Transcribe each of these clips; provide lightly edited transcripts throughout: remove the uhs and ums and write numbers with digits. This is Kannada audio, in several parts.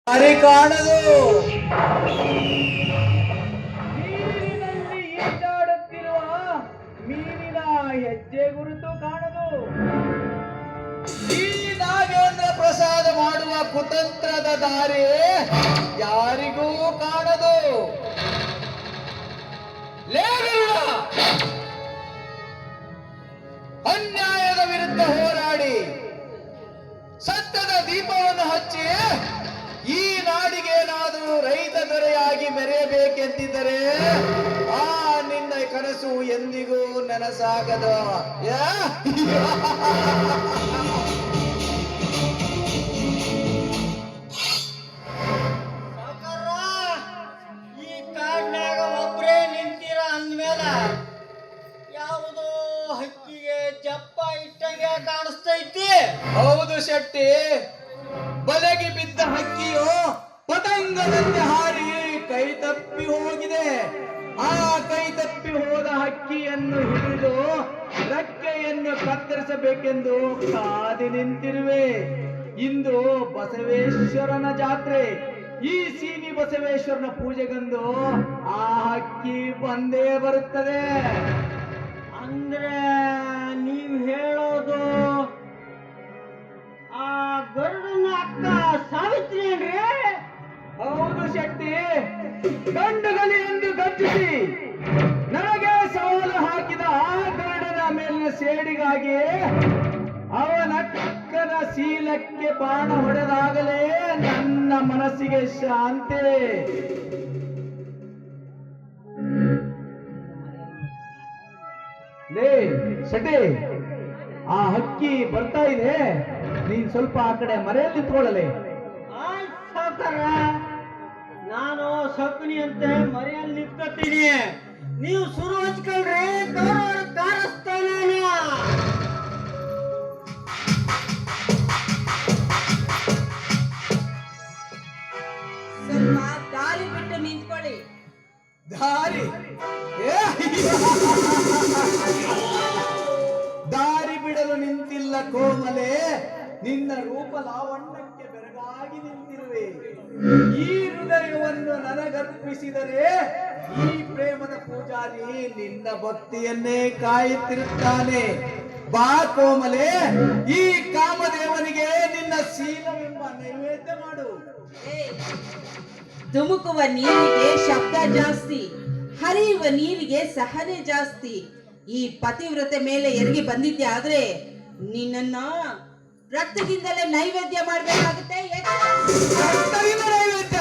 ದಾರಿ ಕಾಣದು. ನೀರಿನಲ್ಲಿ ಈಜಾಡುತ್ತಿರುವ ಮೀನಿನ ಹೆಜ್ಜೆ ಗುರುತು ಕಾಣದು. ಈ ನಾಗೇಂದ್ರ ಪ್ರಸಾದ ಮಾಡುವ ಕುತಂತ್ರದ ದಾರಿ ಯಾರಿಗೂ ಕಾಣದು. ಲೇಗರುಡ, ಅನ್ಯಾಯದ ವಿರುದ್ಧ ಹೋರಾಡಿ ಸತ್ಯದ ದೀಪವನ್ನು ಹಚ್ಚಿ ಈ ನಾಡಿಗೇನಾದರೂ ರೈತ ದೊರೆಯಾಗಿ ಮೆರೆಯಬೇಕೆಂದಿದ್ದರೆ ಆ ನಿನ್ನ ಕನಸು ಎಂದಿಗೂ ನನಸಾಗದು. ಈ ಕಾಡ್ನ್ಯಾಗ ಒಬ್ರೇ ನಿಂತೀರ ಅಂದ್ಮೇಲ ಯಾವುದೋ ಹಕ್ಕಿಗೆ ಜಪ್ಪ ಇಟ್ಟಂಗೆ ಕಾಣಿಸ್ತೈತಿ. ಹೌದು ಶೆಟ್ಟಿ, ಬಲೆಗೆ ಬಿದ್ದ ಹಕ್ಕಿಯು ಪತಂಗದಂತೆ ಹಾರಿ ಕೈ ತಪ್ಪಿ ಹೋಗಿದೆ. ಆ ಕೈ ತಪ್ಪಿ ಹೋದ ಹಕ್ಕಿಯನ್ನು ಹಿಡಿದು ರೆಕ್ಕೆಯನ್ನು ಕತ್ತರಿಸಬೇಕೆಂದು ಕಾದಿ ನಿಂತಿರುವೆ. ಇಂದು ಬಸವೇಶ್ವರನ ಜಾತ್ರೆ. ಈ ಸೀನಿ ಬಸವೇಶ್ವರನ ಪೂಜೆಗಂದು ಆ ಹಕ್ಕಿ ಬಂದೇ ಬರುತ್ತದೆ. ಅಂದ್ರೆ ನೀವ್ ಹೇಳೋದು ಆ ಗರುಡನ ಅಕ್ಕ ಸಾವಿತ್ರಿ ಏನ್ರಿ? ಹೌದು ಶೆಟ್ಟಿ, ಗಂಡುಗಲಿ ಎಂದು ಗರ್ಜಿಸಿ ನನಗೆ ಸವಾಲು ಹಾಕಿದ ಆ ಗರುಡನ ಮೇಲಿನ ಸೇಡಿಗಾಗಿ ಅವನಕ್ಕನ ಶೀಲಕ್ಕೆ ಬಾಣ ಹೊಡೆದಾಗಲೇ ನನ್ನ ಮನಸ್ಸಿಗೆ ಶಾಂತಿ. ಲೇ ಶೆಟ್ಟಿ, ಆ ಹಕ್ಕಿ ಬರ್ತಾ ಇದೆ, ನೀನ್ ಸ್ವಲ್ಪ ಆ ಕಡೆ ಮರೆಯಲ್ಲಿ ನಿಂತ್ಕೊಳ್ಳಲೆ. ಆಯ್ತು ಸಾವ್ಕಾರ, ನಾನು ಸೊಕ್ಕನಿ ಅಂತೆ ಮರೆಯಲ್ಲಿ ನಿಂತ್ಕೊತೀನಿ. ನೀವು ಶುರು ಹಚ್ಕೊಳ್ರಿ, ಕಾರಸ್ತಾನ. ಸ್ವಲ್ಪ ದಾರಿ ಬಿಟ್ಟು ನಿಂತ್ಕೊಳ್ಳಿ. ದಾರಿ ದಾರಿ ಬಿಡಲು ನಿಂತಿಲ್ಲ ಕೋಮಲೆ, ನಿನ್ನ ರೂಪ ಲಾವಣ್ಯಕ್ಕೆ ಬೆರಗಾಗಿ ನಿಂತಿರುವೆ. ಈ ಹೃದಯವನ್ನು ನನಗರ್ಪಿಸಿದರೆ ಈ ಪ್ರೇಮದ ಪೂಜಾರಿ ನಿನ್ನ ಭಕ್ತಿಯನ್ನೇ ಕಾಯುತ್ತಿರುತ್ತಾನೆ. ಬಾ ಕೋಮಲೆ, ಈ ಕಾಮದೇವನಿಗೆ ನಿನ್ನ ಶೀಲವೆಂಬ ನೈವೇದ್ಯ ಮಾಡು. ಧುಮುಕುವ ನೀರಿಗೆ ಶಬ್ದ ಜಾಸ್ತಿ, ಹರಿಯುವ ನೀರಿಗೆ ಸಹನೆ ಜಾಸ್ತಿ. ಈ ಪತಿವ್ರತೆ ಮೇಲೆ ಎರಗಿ ಬಂದಿದ್ದೆ ಆದ್ರೆ ನಿನ್ನನ್ನ ರಕ್ತದಿಂದಲೇ ನೈವೇದ್ಯ ಮಾಡ್ಬೇಕಾಗುತ್ತೆ. ನೈವೇದ್ಯ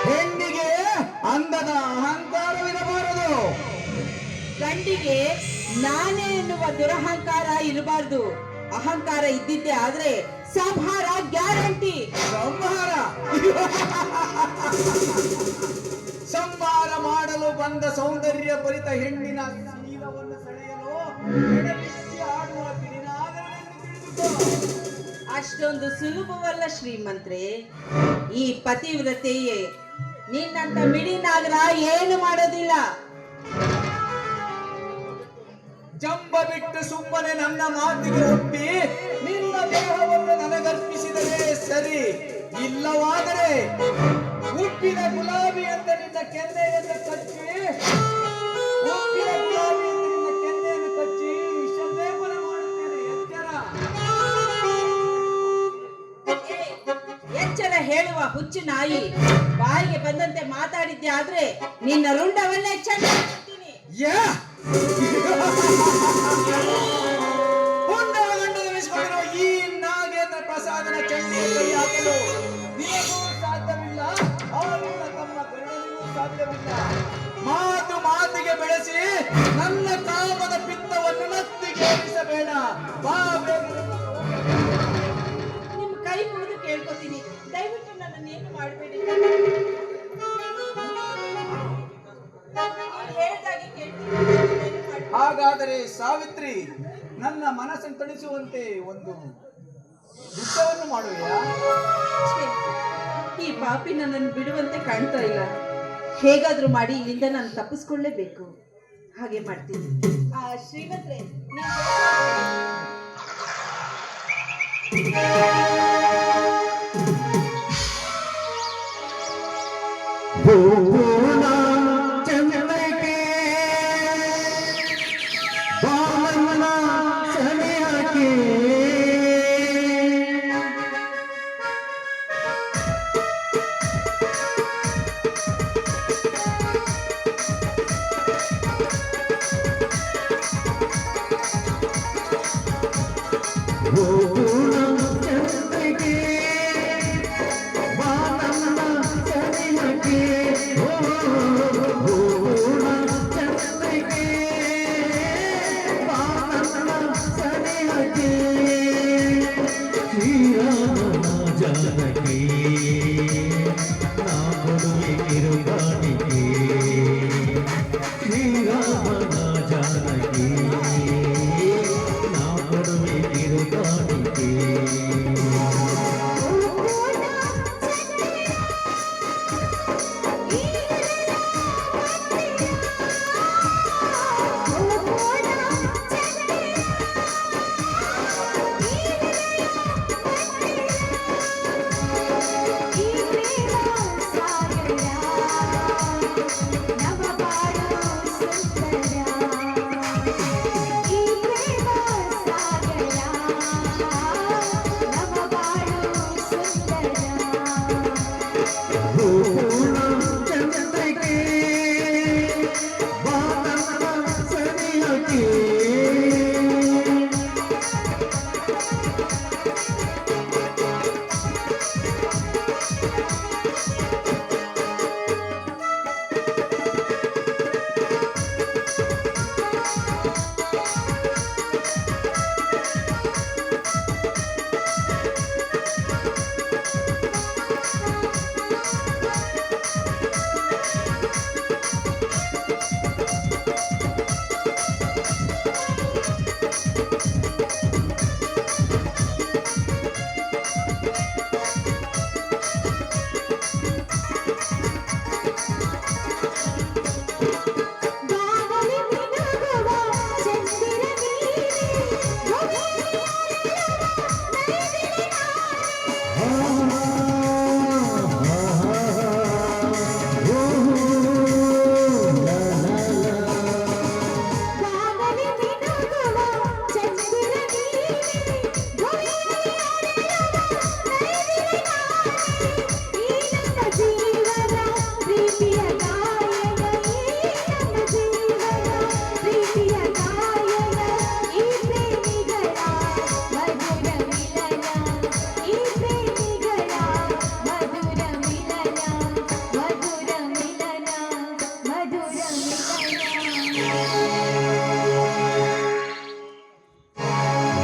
ಹೆಣ್ಣಿಗೆ ಅಂದದ ಅಹಂಕಾರವಿರಬಾರದು. ಗಂಡಿಗೆ ನಾನೇ ಎನ್ನುವ ದುರಹಂಕಾರ ಇರಬಾರ್ದು. ಅಹಂಕಾರ ಇದ್ದಿದ್ದೆ ಆದ್ರೆ ಸಂಹಾರ ಗ್ಯಾರಂಟಿ. ಸಂಹಾರ ಮಾಡಲು ಬಂದ ಸೌಂದರ್ಯ ಭರಿತ ಹೆಣ್ಣಿನ ಶೀಲವನ್ನು ಸೆಳೆಯಲು ಎಡಬಿಚ್ಚಿ ಆಡುವ ಗಿರಿನಾಗರನೆಂದು ತಿಳಿದುಕೋ. ಅಷ್ಟೊಂದು ಸುಲಭವಲ್ಲ ಶ್ರೀಮಂತ್ರೆ. ಈ ಪತಿವ್ರತೆಯೇ ನಿನ್ನಂತ ಮಿಡಿನಾಗರ ಏನು ಮಾಡೋದಿಲ್ಲ. ಜಂಬ ಬಿಟ್ಟು ಸುಮ್ಮನೆ ನನ್ನ ಮಾತಿಗೆ ಒಪ್ಪಿ ನಿನ್ನ ದೇಹವನ್ನು ನನಗರ್ಪಿಸಿದರೆ ಸರಿ, ಇಲ್ಲವಾದರೆ ಉಪ್ಪಿನ ಗುಲಾಬಿ ಅಂತ ನಿನ್ನ ಕೆನ್ನೆಯನ್ನು ಕಚ್ಚಿ ವಿಷಲೇಪನ ಮಾಡುತ್ತೇನೆ. ಎಚ್ಚರ ಹೇಳುವ ಹುಚ್ಚು ನಾಯಿ, ಬಾಯಿಗೆ ಬಂದಂತೆ ಮಾತಾಡಿದ್ದೆ ಆದ್ರೆ ನಿನ್ನ ರುಂಡವನ್ನೇ ಚೆನ್ನಾಗಿ ಈ ನಾಗೇಂದ್ರ ಪ್ರಸಾದನ ಚಂಡಿಗೆ ಕೈ ಹಾಕಲು ನಿನಗೂ ಸಾಧ್ಯವಿಲ್ಲ, ಅವನಿಂದ ತಮ್ಮ ಗರುಡನಿಗೂ ಸಾಧ್ಯವಿಲ್ಲ. ಮಾತು ಮಾತಿಗೆ ಬೆಳೆಸಿ ನನ್ನ ಕಾಮದ ಪಿತ್ತವನ್ನು ನತ್ತಿಗೇರಿಸಬೇಡ. ನಿಮ್ ಕೈ ಮುಗಿದು ಕೇಳ್ಕೊತೀನಿ, ದಯವಿಟ್ಟು ನನ್ನನ್ನೇನು ಮಾಡಬೇಡಿ. ಹೇಳ್ದಾಗೆ ಕೇಳ್ತೀನಿ. ಹಾಗಾದರೆ ಸಾವಿತ್ರಿ, ನನ್ನ ಮನಸ್ಸನ್ನು ತಣಿಸುವಂತೆ ಒಂದು ನೃತ್ಯವನ್ನು ಮಾಡುವೆಯಾ? ಈ ಪಾಪಿ ನನ್ನನ್ನು ಬಿಡುವಂತೆ ಕಾಣ್ತಾ ಇಲ್ಲ. ಹೇಗಾದ್ರೂ ಮಾಡಿ ಇಲ್ಲಿಂದ ನಾನು ತಪ್ಪಿಸ್ಕೊಳ್ಳೇಬೇಕು. ಹಾಗೆ ಮಾಡ್ತೀನಿ. ಶ್ರೀಮಂತ್ರೆ ಗೋಕುಲ ಚಂದ್ರಕ್ಕೆ ಬಾಲನ ಸನಿಹಕ್ಕೆ ಗೋಕುಲ ಚಂದ್ರಕ್ಕೆ ಬಾಲನ ಸನಿಹಕ್ಕೆ ಗೋಕುಲ ಚಂದ್ರಕ್ಕೆ ಬಾಲನ ಸನಿಹಕ್ಕೆ ಶ್ರೀರಾಮನ ಜಾನಕಿ ನಾ ಕೊಡುವೆ ಕಿರುಗಾಣಿಕೆ ಶ್ರೀರಾಮನ ಜಾನಕಿ ನಾ ಕೊಡುವೆ ಕಿರುಗಾಣಿಕೆ ಗೋಕುಲ ಚಂದ್ರಕ್ಕೆ ಬಾಲನ ಸನಿಹಕ್ಕೆ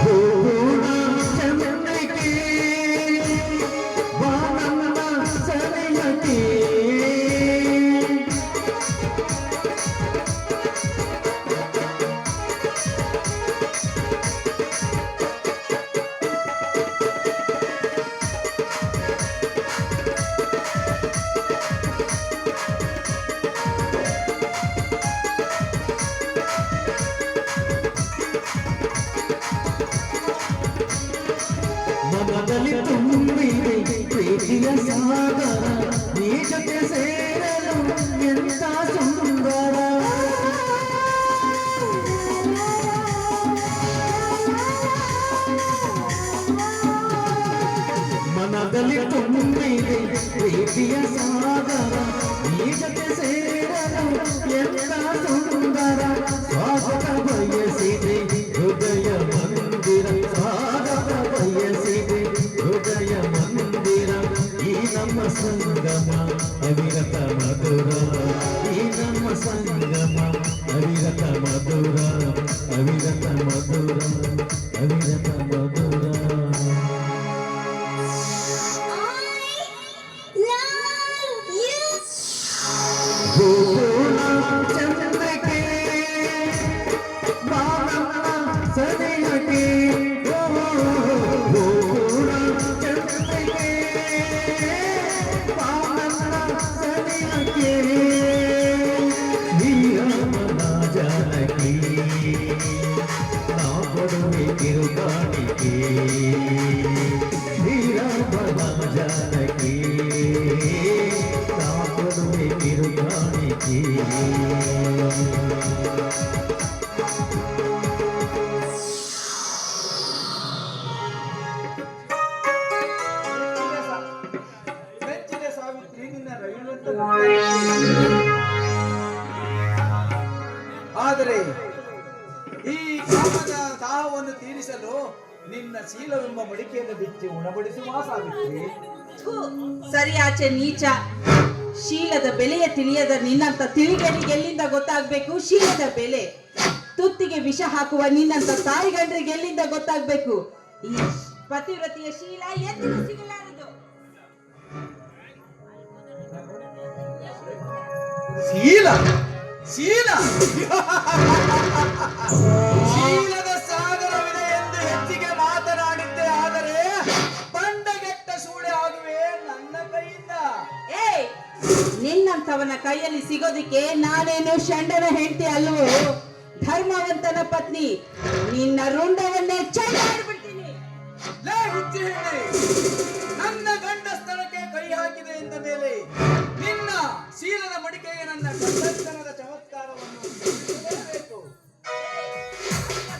ಗೋಕುಲ ಚಂದ್ರಕ್ಕೆ ಬಾಲನ ಸನಿಹಕ್ಕೆ ಮನದಲ್ಲಿ ತುಂಬಿದೆ ಪ್ರೀತಿಯ ಸಾಗರ ನೀ ಜೊತೆ ಸೇರಲು ಎಂತ ಸುಂದರ ಮನದಲ್ಲಿ ತುಂಬಿದೆ ಪ್ರೀತಿಯ ಸಾಗರ ನೀ ಜೊತೆ ಸೇರಲು ಎಂತ ಸುಂದರ ಸ್ವಾಗತ ಬಯಸಿದೆ ಹೃದಯ ಮಂದಿರ ಸ್ವಾಗತ ಬಯಸಿದೆ ಹೃದಯ ಮಂದಿರ ಈ ನಮ್ಮ ಸಂಗಮ ಅವಿರತ ಮಧುರ ಈ ನಮ್ಮ ಸಂಗಮ ಅವಿರತ ಮಧುರ ಅವಿರತ ಮಧುರ ಅವಿರತ ಮಧುರ ಗೋಕುಲ ಚಂದ್ರಕ್ಕೆ ಬಾಲನ ಸನಿಹಕ್ಕೆ ಗೋಕುಲ ಚಂದ್ರಕ್ಕೆ ಬಾಲನ ನಿನ್ನ ಶೀಲವೆಂಬ ಮಡಿಕೆಯನ್ನು ಬಿಚ್ಚಿ ಉಣಬಡಿಸುವ ಸಾವಿತ್ರಿ. ಥು, ಸರಿ ಆಚೆ ನೀಚ. ಶೀಲದ ಬೆಲೆಯ ತಿಳಿಯದ ನಿನ್ನಂತ ತಿಳಿಗರಿಗೆ ಎಲ್ಲಿಂದ ಗೊತ್ತಾಗ್ಬೇಕು ಶೀಲದ ಬೆಲೆ? ತುತ್ತಿಗೆ ವಿಷ ಹಾಕುವ ನಿನ್ನಂತ ತಾಯಿಗಂಡ್ರಿಗೆ ಎಲ್ಲಿಂದ ಗೊತ್ತಾಗ್ಬೇಕು ಈ ಪತಿವ್ರತಿಯ ಶೀಲ ಎಂದಿಗೂ ಸಿಗಲಾರದು. ಶೀಲ ಶೀಲ ಶೀಲದ ಸಾಗರವಿದೆ ಎಂದು ಹೆಚ್ಚಿಗೆ ಮಾತನಾಡಿದ್ದೆ, ಆದರೆ ಬಂಡಗೆಟ್ಟ ಸೂಳೆ ಆಗುವೆ ನನ್ನ ಕೈಯಿಂದ. ಏಯ್, ನಿನ್ನಂತವನ ಕೈಯಲ್ಲಿ ಸಿಗೋದಿಕ್ಕೆ ನಾನೇನು ಷಂಡನ ಹೆಂಡತಿ ಅಲ್ವೋ, ಧರ್ಮವಂತನ ಪತ್ನಿ. ನಿನ್ನ ರುಂಡವನ್ನೇ ಚೆಂಡಾಡ್ಬಿಡ್ತೀನಿ. ಲೇ ಹುಚ್ಚಿ ಹೆಣ್ಣೆ, ನನ್ನ ಗಂಡ ಸ್ಥಳಕ್ಕೆ ಕೈ ಹಾಕಿದೆ ಎಂದ ಮೇಲೆ ನಿನ್ನ ಶೀಲದ ಮಡಿಕೆಗೆ ನನ್ನ ಗಂಡಸ್ತನದ ಚಮತ್ಕಾರವನ್ನು ತಿಳಿಸಲೇಬೇಕು.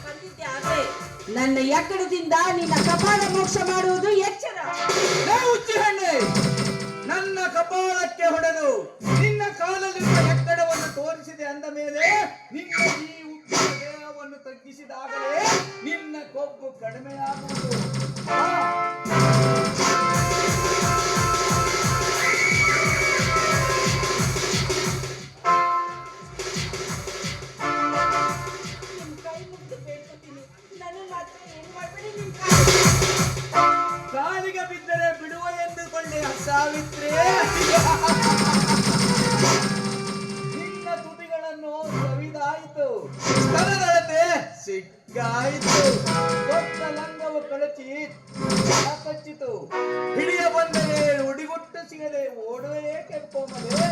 ಬಂದಿದ್ದೆ ಆದ್ರೆ ನನ್ನ ಎಕ್ಕಡದಿಂದ ನಿನ್ನ ಕಪಾಳ ಮೋಕ್ಷ ಮಾಡುವುದು ಎಚ್ಚರ. ಲೇ ಹುಚ್ಚಿ ಹೆಣ್ಣೆ, ನನ್ನ ಕಪಾಳಕ್ಕೆ ಹೊಡೆದು ನಿನ್ನ ಕಾಲಲ್ಲಿರುವ ಎಕ್ಕಡವನ್ನು ತೋರಿಸಿದೆ ಅಂದ ಮೇಲೆ ನಿನ್ನ ಈ ಉಪ್ಪಿನ ದೇಹವನ್ನು ತಗ್ಗಿಸಿದಾಗಲೇ ನಿನ್ನ ಕೊಬ್ಬು ಕಡಿಮೆಯಾಗುವುದು. ನಿಮ್ ಕೈ ಮುಗ್ದು ಬೇಡ್ಕೊತೀನಿ, ನನ್ನ ಮಾತ್ರ ಏನ್ ಮಾಡ್ಬೇಡಿ. ಕಾಲಿಗೆ ಬಿದ್ದರೆ ಬಿಡುವ ಎಂದುಕೊಂಡೆ ಸಾವಿತ್ರಿ. ನಿನ್ನ ತುಟಿಗಳನ್ನು ಸವಿದಾಯಿತು, ಸ್ತನದಳತೆ ಸಿಕ್ಕಾಯಿತು, ಕೊಟ್ಟ ಲಂಗವು ಕಳಚಿ ಕಚ್ಚಿತು. ಹಿಡಿಯ ಬಂದರೆ ಉಡಿಗುಟ್ಟು ಸಿಗದೆ ಓಡುವೆ ಕೆಂಪೊಮ್ಮಲೆ.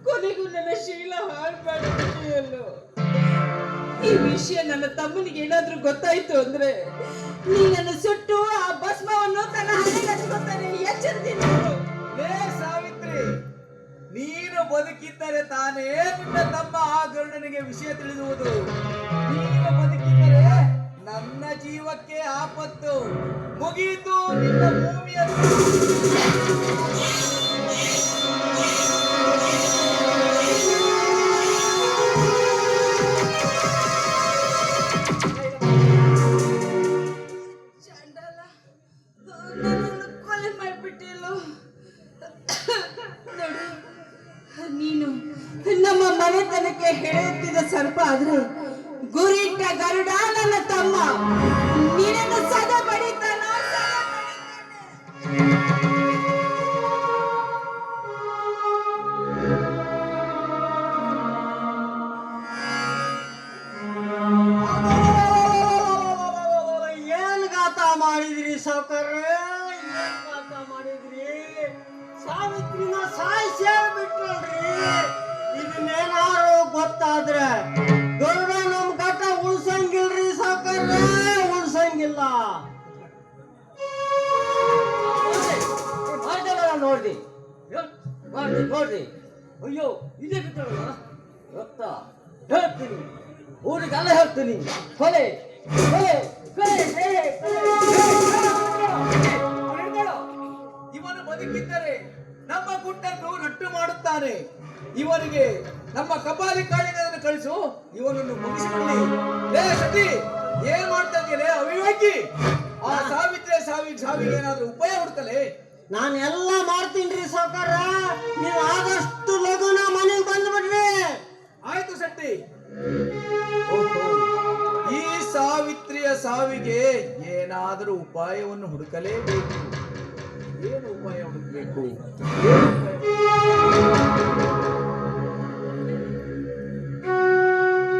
ಕೊನೆಗೂ ನನ್ನ ಶೀಲ ಹಾಳ್ಬಾರ್ದು. ಈ ವಿಷಯ ನನ್ನ ತಮ್ಮನಿಗೆ ಏನಾದ್ರೂ ಗೊತ್ತಾಯ್ತು ಅಂದ್ರೆ ನೀನನ್ನು ಸುಟ್ಟು ಆ ಭಸ್ಮವನ್ನು ತನ್ನ ಹಣೆಗೆ ಹಚ್ಕೊತಾನೆ. ಎಚ್ಚರದಿಂದ ಲೇ ಸಾವಿತ್ರಿ, ನೀನು ಬದುಕಿದ್ದರೆ ತಾನೇ ನಿನ್ನ ತಮ್ಮ ಆ ಗರುಡನಿಗೆ ವಿಷಯ ತಿಳಿದುವುದು. ನೀನು ಬದುಕಿದ್ದರೆ ನನ್ನ ಜೀವಕ್ಕೆ ಆಪತ್ತು. ಮುಗಿಯಿತು ನಿನ್ನ ಭೂಮಿಯನ್ನು. ಚಂಡಾಲ, ನನ್ನನ್ನು ಕೊಲೆ ಮಾಡ್ಬಿಟ್ಟಿಲ್ಲೋ. ನೋಡು, ನೀನು ನಮ್ಮ ಮನೆತನಕ್ಕೆ ಹೆಳೆಯುತ್ತಿದ್ದ ಸರ್ಪ ಆದ್ರೆ ಗುರಿಟ್ಟ ಗರುಡ ನನ್ನ ತಮ್ಮ. ನೀನನ್ನು ಸದಾ ಬಡಿತಾನೋ, ಸದಾ ಬಡಿತಾನೆ. ಏನ್ ಗಾತ ಮಾಡಿದ್ರಿ ಸಾವ್ಕಾರ್ರೆ? ಏನ್ ಗಾತ ಮಾಡಿದ್ರಿ? ಸಾವಿತ್ರಿನ ಸಾಯಿಸೇ ಬಿಟ್ರಲ್ರಿ. ಇದನ್ನೇನಾರು ಗೊತ್ತಾದ್ರೆ ಗರುಡ ನಮ್ ಘಟ ಉಳ್ಸಂಗಿಲ್ರಿ ಸಾವ್ಕಾರ್ರೆ, ಉಳ್ಸಂಗಿಲ್ಲ. ನೋಡ್ರಿ ನೋಡ್ರಿ ನೋಡ್ರಿ, ಅಯ್ಯೋ ಇದೇ ಬಿಟ್ಟಲ್ಲ ರಕ್ತ. ಹೇಳ್ತೀನಿ, ಊರಿಗೆಲ್ಲ ಹೇಳ್ತೀನಿ, ಕೊಲೆ ಕೊಲೆ ಕೊಲೆ ಕೊಲೆ ಇವನು ಬದುಕಿದ್ದರೆ ನಮ್ಮ ಗುಟ್ಟನ್ನು ರಟ್ಟು ಮಾಡುತ್ತಾನೆ. ಇವನಿಗೆ ನಮ್ಮ ಕಪಾಲಿ ಕಾಳಿಂಗನನ್ನು ಕಳಿಸು, ಇವನನ್ನು ಮುಗಿಸಿಬಿಡಲಿ. ಲೇ ಸತಿ, ಏನ್ ಮಾಡ್ತಾ ಇದ್ದೀರಿ ಅವಿವೇಕಿ? ಆ ಸಾವಿಗೆ ಏನಾದ್ರೂ ಉಪಾಯ ಹುಡುಕಲೇ? ನಾನು ಎಲ್ಲ ಮಾಡ್ತೀನಿ ಸಾವುಕಾರ, ನೀವು ಆದಷ್ಟು ಲಘುನ ಮನೆಗೆ ಬಂದ್ಬಿಡ್ರಿ. ಆಯ್ತು ಶೆಟ್ಟಿ. ಈ ಸಾವಿತ್ರಿಯ ಸಾವಿಗೆ ಏನಾದರೂ ಉಪಾಯವನ್ನು ಹುಡುಕಲೇಬೇಕು. ಏನು ಉಪಾಯ ಹುಡುಕಬೇಕು?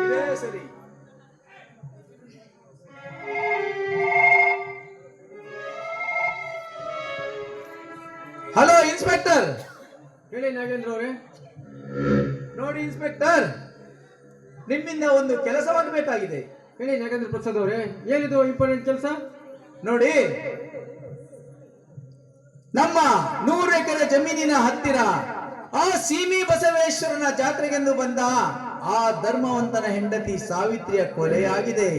ಇದೇ ಸರಿ. Hello inspector. ಹೇಳಿ ನಾಗೇಂದ್ರ ಅವರೇ. ನೋಡಿ ಇನ್ಸ್ಪೆಕ್ಟರ್, ನಿಮ್ಮಿಂದ ಒಂದು ಕೆಲಸವಾಗಬೇಕಾಗಿದೆ. ಹೇಳಿ ನಾಗೇಂದ್ರ ಪ್ರಸಾದ್ ಅವರೇ, ಏನಿದು ಇಂಪಾರ್ಟೆಂಟ್ ಕೆಲಸ? ನೋಡಿ, ನಮ್ಮ 100 ಎಕರೆ ಜಮೀನಿನ ಹತ್ತಿರ ಆ ಸೀಮಿ ಬಸವೇಶ್ವರನ ಜಾತ್ರೆಗೆಂದು ಬಂದ ಆ ಧರ್ಮವಂತನ ಹೆಂಡತಿ ಸಾವಿತ್ರಿಯ ಕೊಲೆಯಾಗಿದೆ.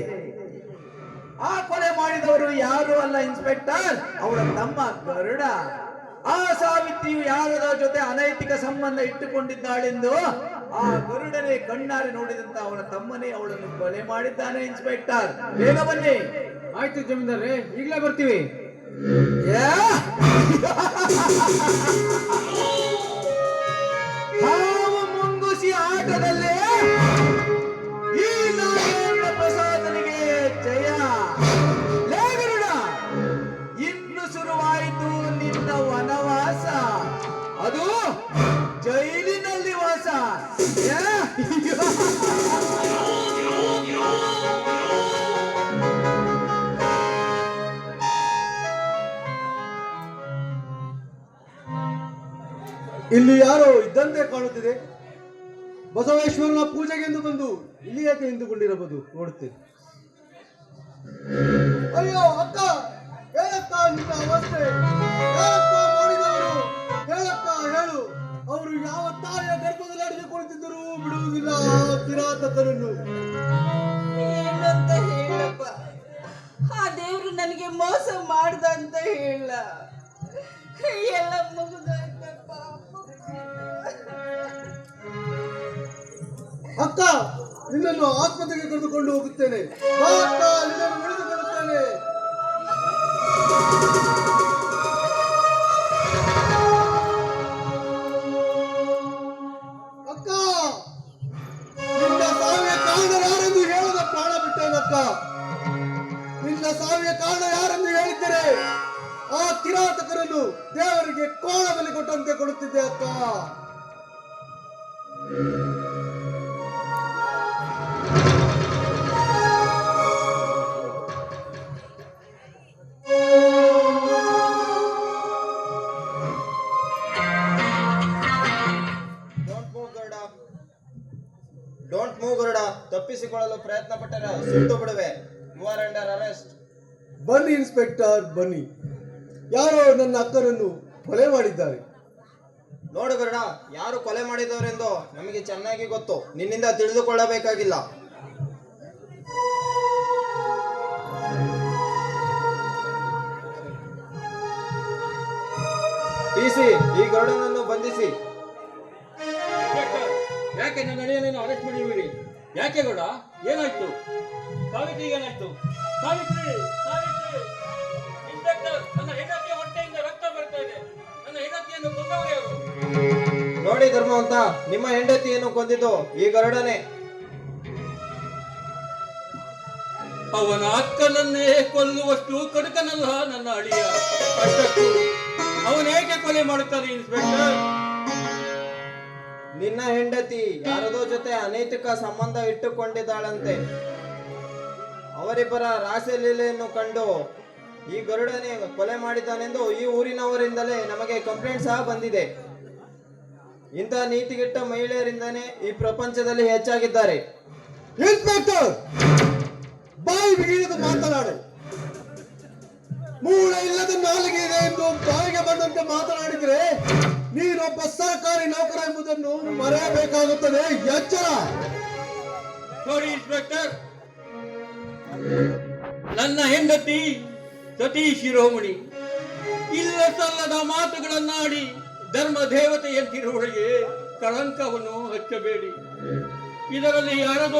ಆ ಕೊಲೆ ಮಾಡಿದವರು ಯಾರು ಅಲ್ಲ ಇನ್ಸ್ಪೆಕ್ಟರ್, ಅವಳ ತಮ್ಮ ಗರುಡ. ಆ ಸಾವಿತ್ರಿಯು ಯಾರದ ಜೊತೆ ಅನೈತಿಕ ಸಂಬಂಧ ಇಟ್ಟುಕೊಂಡಿದ್ದಾಳೆಂದು ಆ ಗರುಡನೇ ಕಣ್ಣಾರೆ ನೋಡಿದಂತ ಅವನ ತಮ್ಮನೇ ಅವಳನ್ನು ಕೊಲೆ ಮಾಡಿದ್ದಾನೆ. ಇನ್ಸ್ಪೆಕ್ಟರ್, ಬೇಗ ಬನ್ನಿ. ಆಯ್ತು ಜಮೀನ್ದಾರ್ರೆ, ಈಗಲೇ ಬರ್ತೀವಿ. ಹಾವು ಮುಂಗುಸಿ ಆಟದಲ್ಲಿ ಈ ನಾಗೇಂದ್ರ ಪ್ರಸಾದನಿಗೆ ಜಯ. ಲೇ ಗರುಡ, ಇನ್ನು ಶುರುವಾಯಿತು ನಿನ್ನ ವನವಾಸ, ಅದು ಜೈಲಿನಲ್ಲಿ ವಾಸ. ಇಲ್ಲಿ ಯಾರೋ ಇದ್ದಂತೆ ಕಾಣುತ್ತಿದೆ. ಬಸವೇಶ್ವರನ ಪೂಜೆಗೆಂದು ಬಂದು ಇಲ್ಲಿ ಯಾಕೆ ನಿಂತುಕೊಂಡಿರಬಹುದು? ನೋಡುತ್ತೇನೆ. ಅಯ್ಯೋ ಅಕ್ಕ, ಹೇಳಕ್ಕ ನಿನ್ನ ಅವಸ್ಥೆ, ಹೇಳಕ್ಕ ಮಾಡಿದವರು, ಹೇಳಕ್ಕ ಹೇಳು. ಅವರು ಯಾವ ತಾಯಿಯ ಗರ್ಭದಲ್ಲಿ ಅಡಿದುಕೊಳ್ಳುತ್ತಿದ್ದರೂ ಬಿಡುವುದಿಲ್ಲ ಆ ಕಿರಾತಕರನ್ನು. ಏನಂತ ಹೇಳಪ್ಪ, ಆ ದೇವ್ರು ನನಗೆ ಮೋಸ ಮಾಡ್ದ ಅಂತ ಹೇಳ. ಎಲ್ಲ ಮುಗಿದಾಯ್ತಪ್ಪ. ಅಕ್ಕ, ನಿನ್ನನ್ನು ಆಸ್ಪತ್ರೆಗೆ ಕರೆದುಕೊಂಡು ಹೋಗುತ್ತೇನೆ. ಬಾ ಅಕ್ಕ, ನಿನ್ನನ್ನು ಉಳಿದುಕೊಳ್ಳುತ್ತೇನೆ. ಅಕ್ಕ, ನಿನ್ನ ಸಾವಿನ ಕಾರಣ ಯಾರೆಂದು ಹೇಳದ ಪ್ರಾಣ ಬಿಟ್ಟೇನಕ್ಕ. ನಿನ್ನ ಸಾವಿನ ಕಾರಣ ಯಾರೆಂದು ಹೇಳಿದ್ದರೆ ಆ ಕಿರಾತಕರನ್ನು ದೇವರಿಗೆ ಕೋಣ ಬಲಿ ಕೊಟ್ಟಂತೆ ಕೊಡುತ್ತಿದ್ದೆ ಅಕ್ಕ. Don't move Garuda. ತಪ್ಪಿಸಿಕೊಳ್ಳಲು ಪ್ರಯತ್ನ ಪಟ್ಟರೆ ಸುಟ್ಟು ಬಿಡುವೆ. You are under arrest. ಬನ್ನಿ ಇನ್ಸ್ಪೆಕ್ಟರ್, ಬನ್ನಿ. ಯಾರೋ ನನ್ನ ಅಕ್ಕನನ್ನು ಕೊಲೆ ಮಾಡಿದ್ದಾರೆ. ನೋಡು ಗರುಡ, ಯಾರು ಕೊಲೆ ಮಾಡಿದವರೆಂದು ನಮಗೆ ಚೆನ್ನಾಗಿ ಗೊತ್ತು. ನಿನ್ನಿಂದ ತಿಳಿದುಕೊಳ್ಳಬೇಕಾಗಿಲ್ಲ. ಪಿಸಿ, ಈ ಗರುಡನನ್ನು ಬಂಧಿಸಿ. ಯಾಕೆ ನನ್ನ ಅಳಿಯನನ್ನು ಅರೆಸ್ಟ್ ಮಾಡಿರುವಿರಿ? ಯಾಕೆ ಗೌಡ, ಏನಾಯ್ತು? ಸಾವಿತ್ರಿ ಏನಾಯ್ತು? ಸಾವಿತ್ರಿ, ಸಾವಿತ್ರಿ! ಇನ್ಸ್ಪೆಕ್ಟರ್, ನನ್ನ ಹೆಂಡತಿಯ ಹೊಟ್ಟೆಯಿಂದ ರಕ್ತ ಬರ್ತಾ ಇದೆ. ನನ್ನ ಹೆಂಡತಿಯನ್ನು ಕೊಂದವರೇ ಅವರು. ನೋಡಿ ಧರ್ಮವಂತ, ನಿಮ್ಮ ಹೆಂಡತಿಯನ್ನು ಕೊಂದಿದ್ದು ಈ ಗರುಡನೇ. ಅವನ ಅಕ್ಕನನ್ನೇ ಕೊಲ್ಲುವಷ್ಟು ಕಡುಕನಲ್ಲ ನನ್ನ ಅಳಿಯ. ಅಷ್ಟಕ್ಕೂ ಅವನೇಕೆ ಕೊಲೆ ಮಾಡುತ್ತಾನೆ ಇನ್ಸ್ಪೆಕ್ಟರ್? ನಿನ್ನ ಹೆಂಡತಿ ಯಾರದೋ ಜೊತೆ ಅನೈತಿಕ ಸಂಬಂಧ ಇಟ್ಟುಕೊಂಡಿದ್ದಾಳಂತೆ. ಅವರಿಬ್ಬರ ರಾಸಲೀಲೆಯನ್ನು ಕಂಡು ಈ ಗರುಡನೇ ಕೊಲೆ ಮಾಡಿದ್ದಾನೆಂದು ಈ ಊರಿನವರಿಂದಲೇ ನಮಗೆ ಕಂಪ್ಲೇಂಟ್ ಸಹ ಬಂದಿದೆ. ಇಂಥ ನೀತಿಗೆಟ್ಟ ಮಹಿಳೆಯರಿಂದನೇ ಈ ಪ್ರಪಂಚದಲ್ಲಿ ಹೆಚ್ಚಾಗಿದ್ದಾರೆ. ಇನ್ಸ್ಪೆಕ್ಟರ್, ಬಾಯಿ ಬಿಗಿದು ಮಾತನಾಡು. ಮೂಳೆ ಇಲ್ಲದ ನಾಲಿಗೆ ಇದೆ ಎಂದು ಬಾಯಿಗೆ ಬಂದಂತೆ ಮಾತನಾಡಿದ್ರೆ ನೀನೊಬ್ಬ ಸರ್ಕಾರಿ ನೌಕರ ಎಂಬುದನ್ನು ಮರೆಯಬೇಕಾಗುತ್ತದೆ. ಎಚ್ಚರ. ನೋಡಿ ಇನ್ಸ್ಪೆಕ್ಟರ್, ನನ್ನ ಹೆಂಡತಿ ಸತೀ ಶಿರೋಮಣಿ ಇಲ್ಲ ಸಲ್ಲದ ಮಾತುಗಳನ್ನಾಡಿ ಧರ್ಮ ದೇವತೆಯಂತಿರುವಳಿಗೆ ಕಳಂಕವನ್ನು ಹಚ್ಚಬೇಡಿ. ಇದರಲ್ಲಿ ಯಾರದೋ